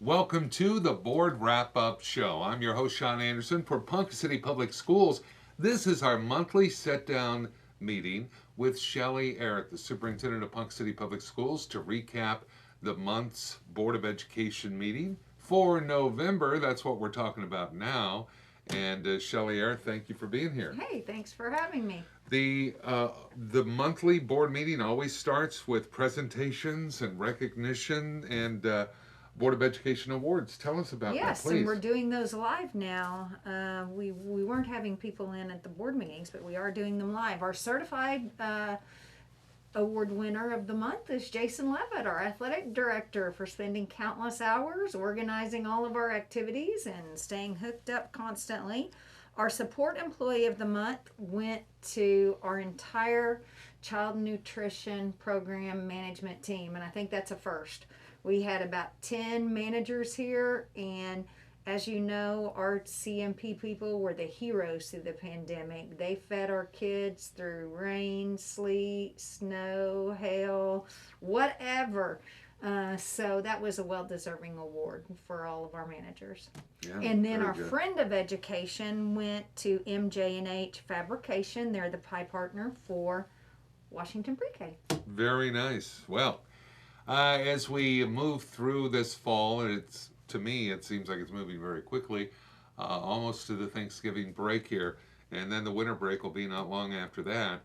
Welcome to the Board Wrap-Up Show. I'm your host, Sean Anderson for Ponca City Public Schools. This is our monthly sit-down meeting with Shelley Arrott, the superintendent of Ponca City Public Schools, to recap the month's Board of Education meeting for November. That's what we're talking about now. And Shelley Arrott, thank you for being here. Hey, thanks for having me. The monthly board meeting always starts with presentations and recognition and Board of Education awards. Tell us about that, Yes, please. and we're doing those live now. We weren't having people in at the board meetings, but we are doing them live. Our certified award winner of the month is Jason Levitt, our athletic director, for spending countless hours organizing all of our activities and staying hooked up constantly. Our support employee of the month went to our entire child nutrition program management team, and I think that's a first. We had about 10 managers here, and as you know, our CMP people were the heroes through the pandemic. They fed our kids through rain, sleet, snow, hail, whatever. So that was a well-deserving award for all of our managers. Yeah, And then very our good. friend of education went to MJ&H Fabrication. They're the pie partner for Washington Pre-K. Very nice. Well, as we move through this fall, and to me, it seems like it's moving very quickly, almost to the Thanksgiving break here, and then the winter break will be not long after that.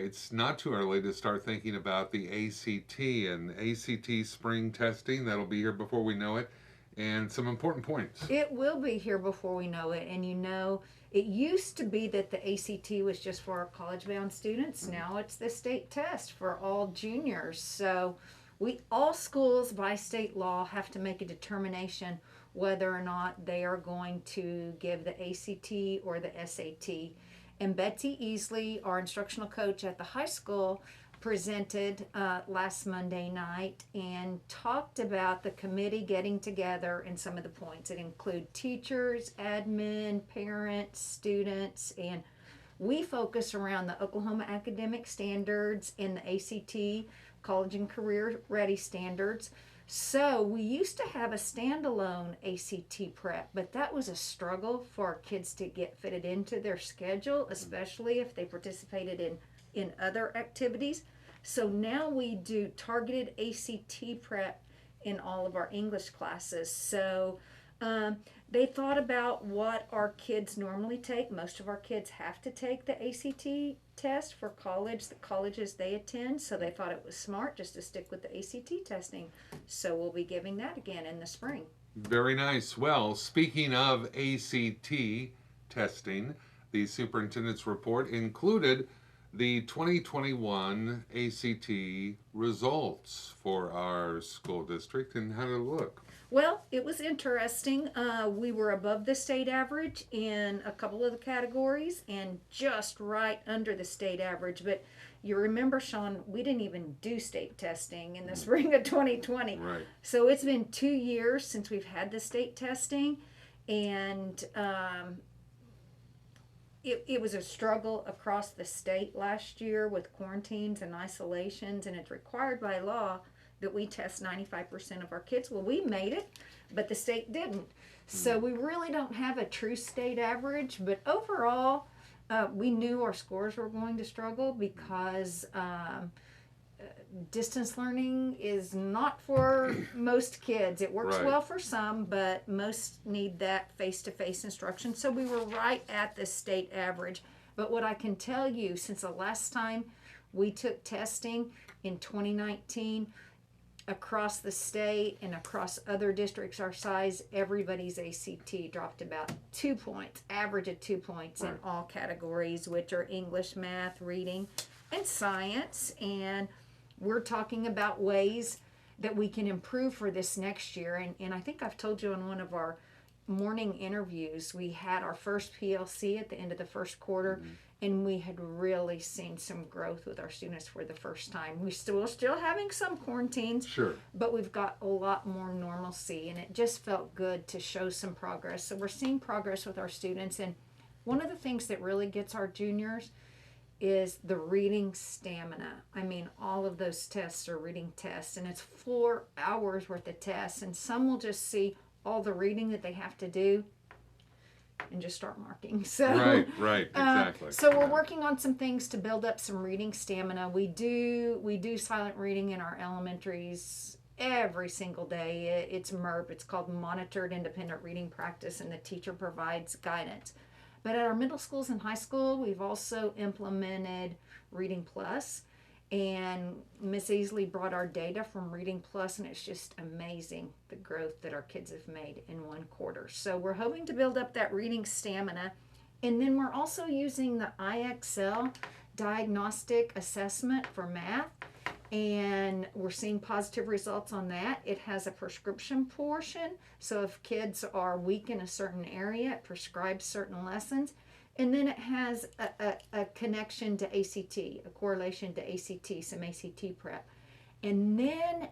It's not too early to start thinking about the ACT and ACT spring testing. That'll be here before we know it, and some important points. It will be here before we know it. And you know, it used to be that the ACT was just for our college bound students. Now it's the state test for all juniors. So all schools by state law have to make a determination whether or not they are going to give the ACT or the SAT. And Betsy Easley, our instructional coach at the high school, presented last Monday night and talked about the committee getting together and some of the points. It include teachers, admin, parents, students, and we focus around the Oklahoma academic standards and the ACT, college and career ready standards. So we used to have a standalone ACT prep, but that was a struggle for our kids to get fitted into their schedule, especially if they participated in other activities. So now we do targeted ACT prep in all of our English classes. So they thought about what our kids normally take. Most of our kids have to take the ACT test for college, the colleges they attend. So they thought it was smart just to stick with the ACT testing. So we'll be giving that again in the spring. Very nice. Well, speaking of ACT testing, the superintendent's report included the 2021 ACT results for our school district, and how did it look? Well, it was interesting. We were above the state average in a couple of the categories and just right under the state average. But you remember, Sean, we didn't even do state testing in the spring of 2020. Right. So it's been 2 years since we've had the state testing, and it was a struggle across the state last year with quarantines and isolations, and it's required by law that we test 95% of our kids. Well, we made it, but the state didn't. So we really don't have a true state average, but overall, we knew our scores were going to struggle because distance learning is not for most kids. It works Right. well for some, but most need that face-to-face instruction. So we were right at the state average. But what I can tell you, since the last time we took testing in 2019, across the state and across other districts our size, everybody's ACT dropped about 2 points, average of 2 points in Right. all categories, which are English, math, reading, and science. And we're talking about ways that we can improve for this next year. And I think I've told you on one of our morning interviews, we had our first PLC at the end of the first quarter, and we had really seen some growth with our students for the first time. We're still having some quarantines, Sure. but we've got a lot more normalcy, and it just felt good to show some progress. So we're seeing progress with our students, and one of the things that really gets our juniors is the reading stamina. I mean, all of those tests are reading tests, and it's 4 hours worth of tests. And some will just see all the reading that they have to do and just start marking. So Right, exactly. So we're working on some things to build up some reading stamina. We do silent reading in our elementaries every single day. It's MERP. It's called Monitored Independent Reading Practice, and the teacher provides guidance. But at our middle schools and high school, we've also implemented Reading Plus, and Miss Easley brought our data from Reading Plus, and it's just amazing the growth that our kids have made in 1 quarter. So we're hoping to build up that reading stamina. And then we're also using the IXL diagnostic assessment for math, and we're seeing positive results on that. It has a prescription portion, so if kids are weak in a certain area, it prescribes certain lessons. And then it has a connection to ACT, a correlation to ACT, some ACT prep. And then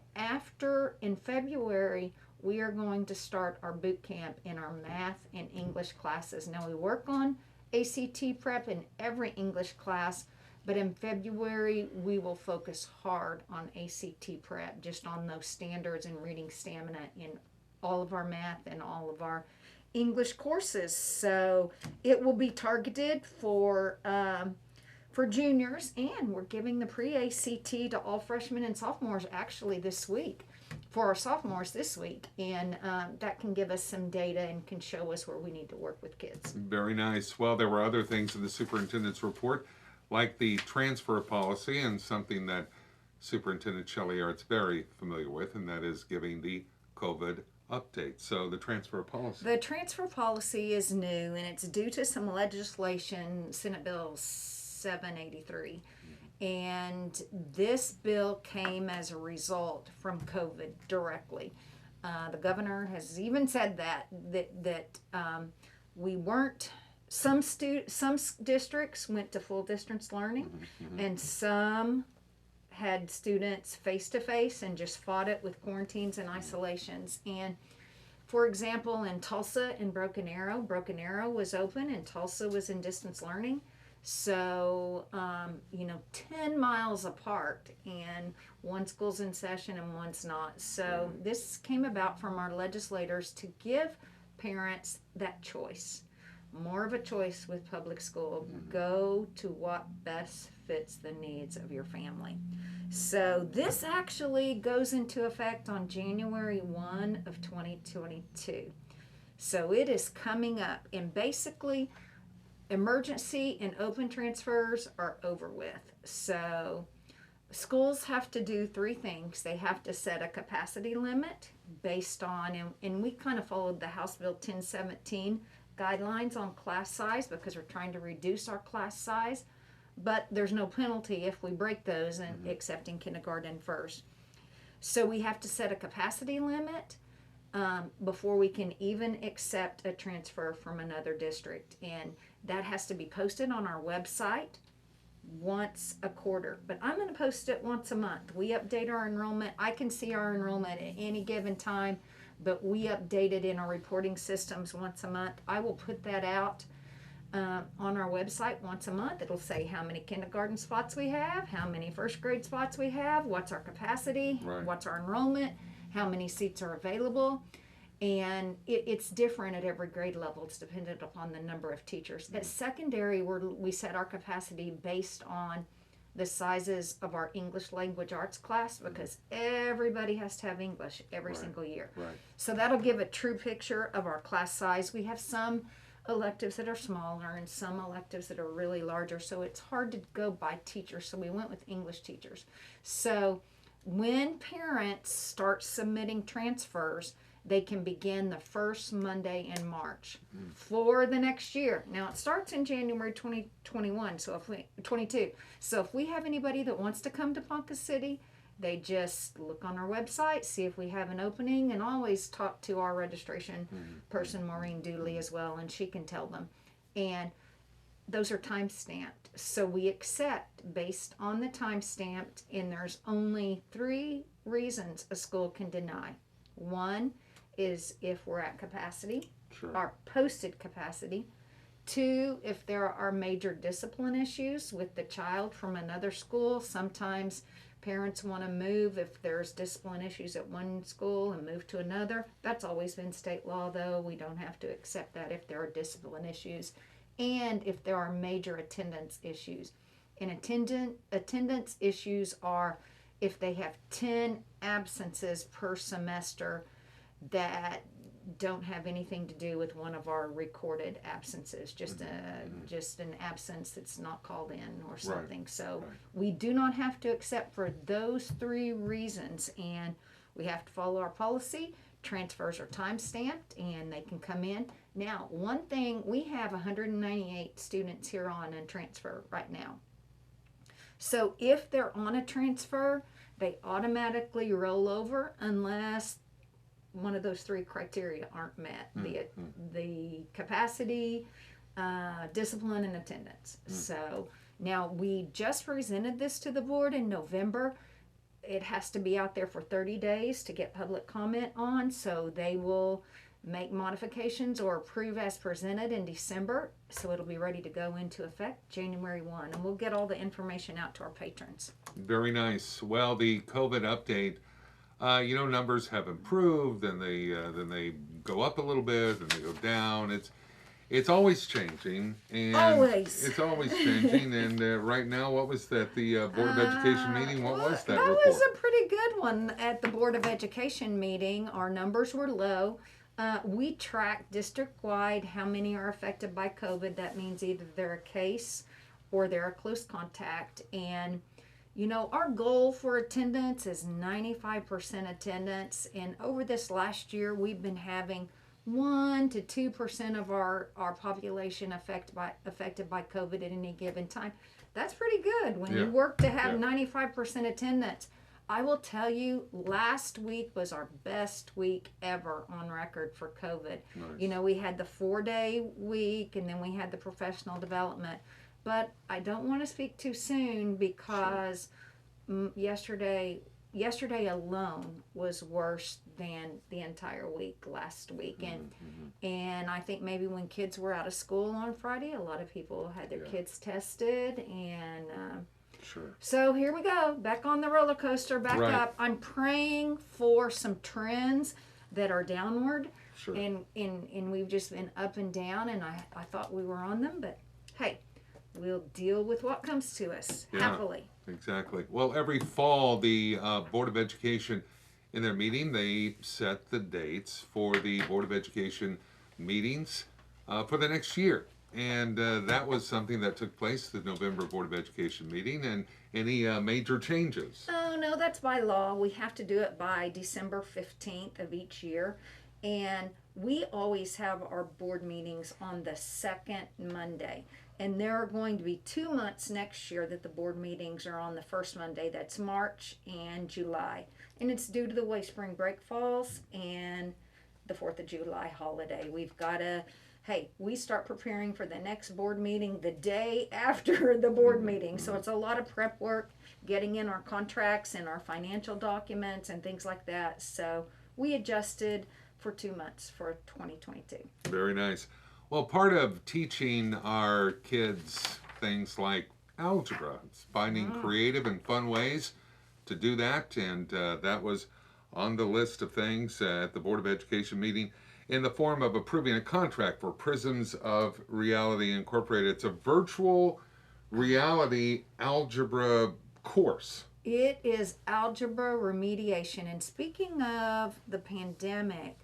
in February, we are going to start our boot camp in our math and English classes. Now, we work on ACT prep in every English class, but in February, we will focus hard on ACT prep, just on those standards and reading stamina in all of our math and all of our English courses. So it will be targeted for juniors, and we're giving the pre-ACT to all freshmen and sophomores actually this week, for our sophomores this week, and that can give us some data and can show us where we need to work with kids. Very nice. Well, there were other things in the superintendent's report, like the transfer policy, and something that Superintendent Shelley Arrott's very familiar with, and that is giving the COVID update. So the transfer policy. The transfer policy is new, and it's due to some legislation, Senate Bill 783. And this bill came as a result from COVID directly. The governor has even said that we weren't. Some districts went to full distance learning, and some had students face to face and just fought it with quarantines and isolations. And for example, in Tulsa and Broken Arrow was open, and Tulsa was in distance learning. So, 10 miles apart, and one school's in session and one's not. So this came about from our legislators to give parents that choice, more of a choice with public school. Go to what best fits the needs of your family. So this actually goes into effect on January 1 of 2022. So it is coming up, and basically emergency and open transfers are over with. So schools have to do 3 things. They have to set a capacity limit based on, and we kind of followed the House Bill 1017 guidelines on class size, because we're trying to reduce our class size, but there's no penalty if we break those, and except in kindergarten first. So we have to set a capacity limit before we can even accept a transfer from another district, and that has to be posted on our website once a quarter. But I'm going to post it once a month. We update our enrollment. I can see our enrollment at any given time, but we update it in our reporting systems once a month. I will put that out on our website once a month. It'll say how many kindergarten spots we have, how many first grade spots we have, what's our capacity, what's our enrollment, how many seats are available. And it's different at every grade level. It's dependent upon the number of teachers. At secondary, we set our capacity based on the sizes of our English language arts class, because everybody has to have English every single year. So that'll give a true picture of our class size. We have some electives that are smaller and some electives that are really larger, so it's hard to go by teacher. So we went with English teachers. So when parents start submitting transfers, they can begin the first Monday in March for the next year. Now it starts in January 2021, 22. So if we have anybody that wants to come to Ponca City, they just look on our website, see if we have an opening, and always talk to our registration person, Maureen Dooley, as well, and she can tell them. And those are time stamped. So we accept based on the time stamped, and there's only 3 reasons a school can deny. One is if we're at capacity, our posted capacity. Two, if there are major discipline issues with the child from another school, sometimes parents want to move if there's discipline issues at one school and move to another. That's always been state law, though. We don't have to accept that if there are discipline issues and if there are major attendance issues. And attendance issues are if they have 10 absences per semester that don't have anything to do with one of our recorded absences, just an absence that's not called in or something. Right. So Right. we do not have to accept for those three reasons, and we have to follow our policy. Transfers are time stamped and they can come in. Now, one thing, we have 198 students here on a transfer right now. So if they're on a transfer, they automatically roll over unless one of those three criteria aren't met: the capacity, discipline, and attendance. So now we just presented this to the board in November. It has to be out there for 30 days to get public comment on, so they will make modifications or approve as presented in December, so it'll be ready to go into effect January 1, and we'll get all the information out to our patrons. Very nice. Well, the COVID update, numbers have improved, and then they go up a little bit, and they go down. It's always changing, and Always. it's always changing. And right now, what was that? The Board of Education meeting. What was that That report? was a pretty good one at the Board of Education meeting. Our numbers were low. We track district-wide how many are affected by COVID. That means either they're a case or they're a close contact. And, our goal for attendance is 95% attendance. And over this last year, we've been having 1 to 2% of our population affected by COVID at any given time. That's pretty good when you work to have 95% attendance. I will tell you, last week was our best week ever on record for COVID. Nice. We had the 4-day week, and then we had the professional development. But I don't want to speak too soon because yesterday alone was worse than the entire week last week. And I think maybe when kids were out of school on Friday, a lot of people had their kids tested, and Sure. so here we go, back on the roller coaster, back Right. up. I'm praying for some trends that are downward, Sure. and we've just been up and down, and I thought we were on them, but hey, we'll deal with what comes to us happily. Exactly. Well, every fall, the Board of Education, in their meeting, they set the dates for the Board of Education meetings for the next year. And that was something that took place, the November Board of Education meeting, and any major changes. Oh, no, that's by law. We have to do it by December 15th of each year. And we always have our board meetings on the second Monday. And there are going to be 2 months next year that the board meetings are on the first Monday. That's March and July. And it's due to the way spring break falls and the 4th of July holiday. We've got to, we start preparing for the next board meeting the day after the board meeting. So it's a lot of prep work, getting in our contracts and our financial documents and things like that. So we adjusted for 2 months for 2022. Very nice. Well, part of teaching our kids things like algebra, it's finding creative and fun ways to do that, and that was on the list of things at the Board of Education meeting in the form of approving a contract for Prisms of Reality Incorporated. It's a virtual reality algebra course. It is algebra remediation. And speaking of the pandemic,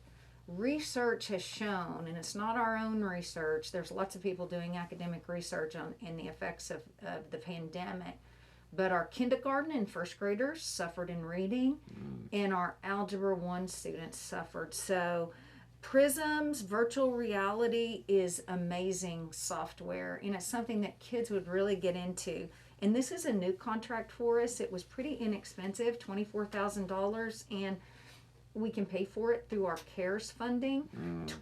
research has shown, and it's not our own research, there's lots of people doing academic research in the effects of the pandemic, but our kindergarten and first graders suffered in reading, and our Algebra 1 students suffered. So Prisms virtual reality is amazing software, and it's something that kids would really get into. And this is a new contract for us. It was pretty inexpensive, $24,000, and we can pay for it through our CARES funding.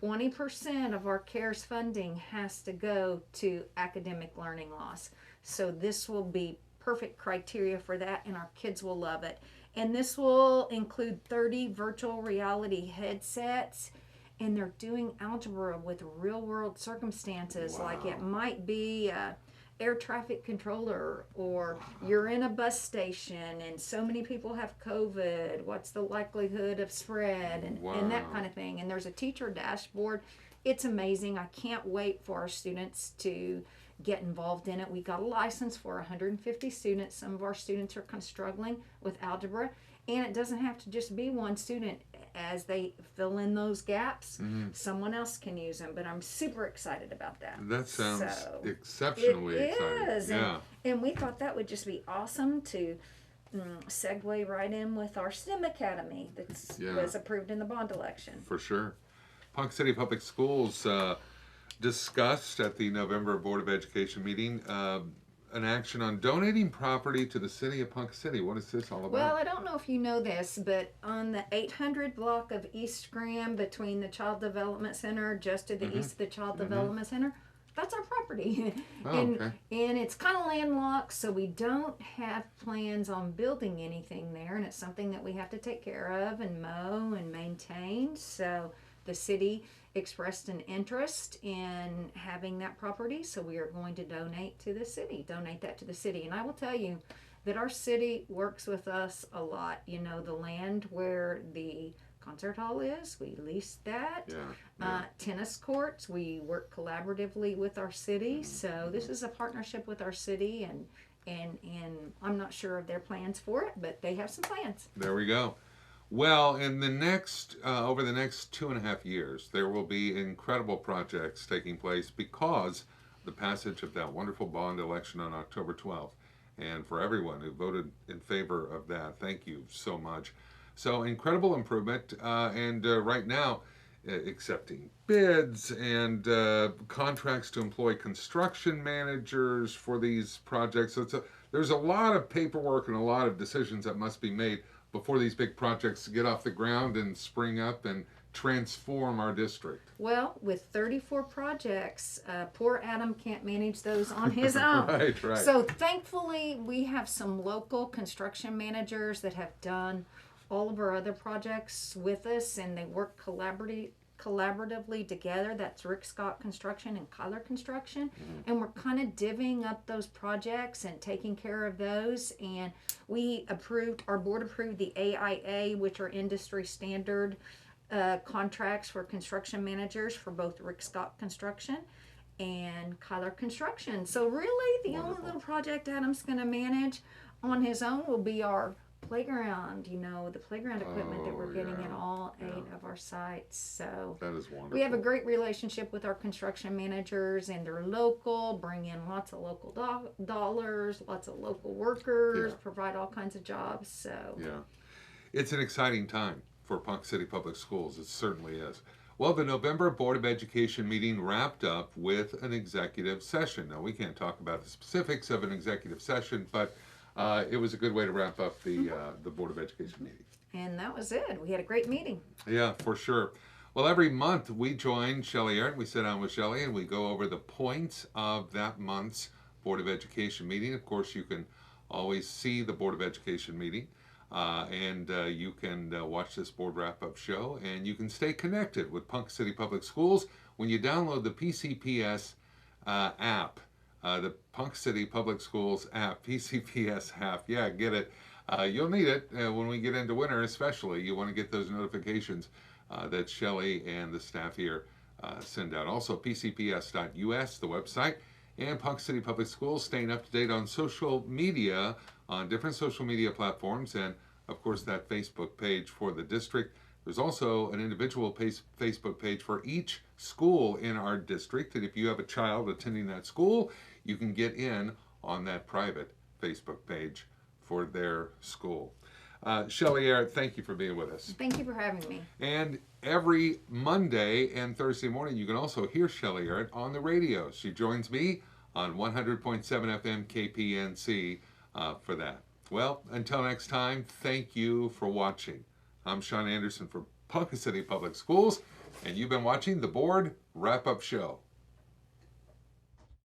20% of our CARES funding has to go to academic learning loss. So this will be perfect criteria for that, and our kids will love it. And this will include 30 virtual reality headsets and they're doing algebra with real world circumstances. Like it Wow. might be air traffic controller, or you're in a bus station and so many people have COVID, what's the likelihood of spread, and that kind Wow. of thing. And there's a teacher dashboard. It's amazing. I can't wait for our students to get involved in it. We got a license for 150 students. Some of our students are kind of struggling with algebra, and it doesn't have to just be one student. As they fill in those gaps, Hmm. someone else can use them. But I'm super excited about that. That sounds So it exceptionally exciting. is, Yeah, and we thought that would just be awesome to segue right in with our STEM Academy that yeah, was approved in the bond election. for sure. Ponca City Public Schools discussed at the November Board of Education meeting an action on donating property to the city of Ponca City. What is this all about? Well, I don't know if you know this, but on the 800 block of East Graham between the Child Development Center, just to the east of the Child Development Center, that's our property. Oh, and okay. and it's kind of landlocked, so we don't have plans on building anything there, and it's something that we have to take care of and mow and maintain. So the city expressed an interest in having that property, so we are going to donate that to the city. And I will tell you that our city works with us a lot. You know, the land where the concert hall is, we leased that. Yeah, yeah. Tennis courts, we work collaboratively with our city. So this is a partnership with our city, and I'm not sure of their plans for it, but they have some plans. There we go. Well, in the next, over the next 2.5 years, there will be incredible projects taking place because the passage of that wonderful bond election on October 12th. And for everyone who voted in favor of that, thank you so much. So incredible improvement, and right now, accepting bids and contracts to employ construction managers for these projects. So there's a lot of paperwork and a lot of decisions that must be made before these big projects get off the ground and spring up and transform our district. Well, with 34 projects, poor Adam can't manage those on his own. Right, right. So thankfully, we have some local construction managers that have done all of our other projects with us, and they work collaboratively together. That's Rick Scott Construction and Kyler Construction. And we're kind of divvying up those projects and taking care of those. And our board approved the AIA, which are industry standard contracts for construction managers for both Rick Scott Construction and Kyler Construction. So really, the only little project Adam's going to manage on his own will be our playground, the playground equipment that we're getting in all 8 of our sites. So That is wonderful. we have a great relationship with our construction managers, and they're local, bring in lots of local dollars, lots of local workers, provide all kinds of jobs. So Yeah. It's an exciting time for Ponca City Public Schools. It certainly is. Well, the November Board of Education meeting wrapped up with an executive session. Now, we can't talk about the specifics of an executive session, but it was a good way to wrap up the Board of Education meeting. And that was it. We had a great meeting. Yeah, for sure. Well, every month we join Shelley Arrott. We sit down with Shelley and we go over the points of that month's Board of Education meeting. Of course, you can always see the Board of Education meeting, and you can watch this board wrap-up show, and you can stay connected with Ponca City Public Schools when you download the PCPS app. The Ponca City Public Schools app, PCPS app. Yeah, get it. You'll need it when we get into winter, especially. You want to get those notifications that Shelley and the staff here send out. Also, pcps.us, the website, and Ponca City Public Schools staying up to date on social media, on different social media platforms, and of course that Facebook page for the district. There's also an individual Facebook page for each school in our district, and if you have a child attending that school, you can get in on that private Facebook page for their school. Shelley Arrott, thank you for being with us. Thank you for having me. And every Monday and Thursday morning, you can also hear Shelley Arrott on the radio. She joins me on 100.7 FM KPNC for that. Well, until next time, thank you for watching. I'm Sean Anderson for Ponca City Public Schools, and you've been watching the Board Wrap-Up Show.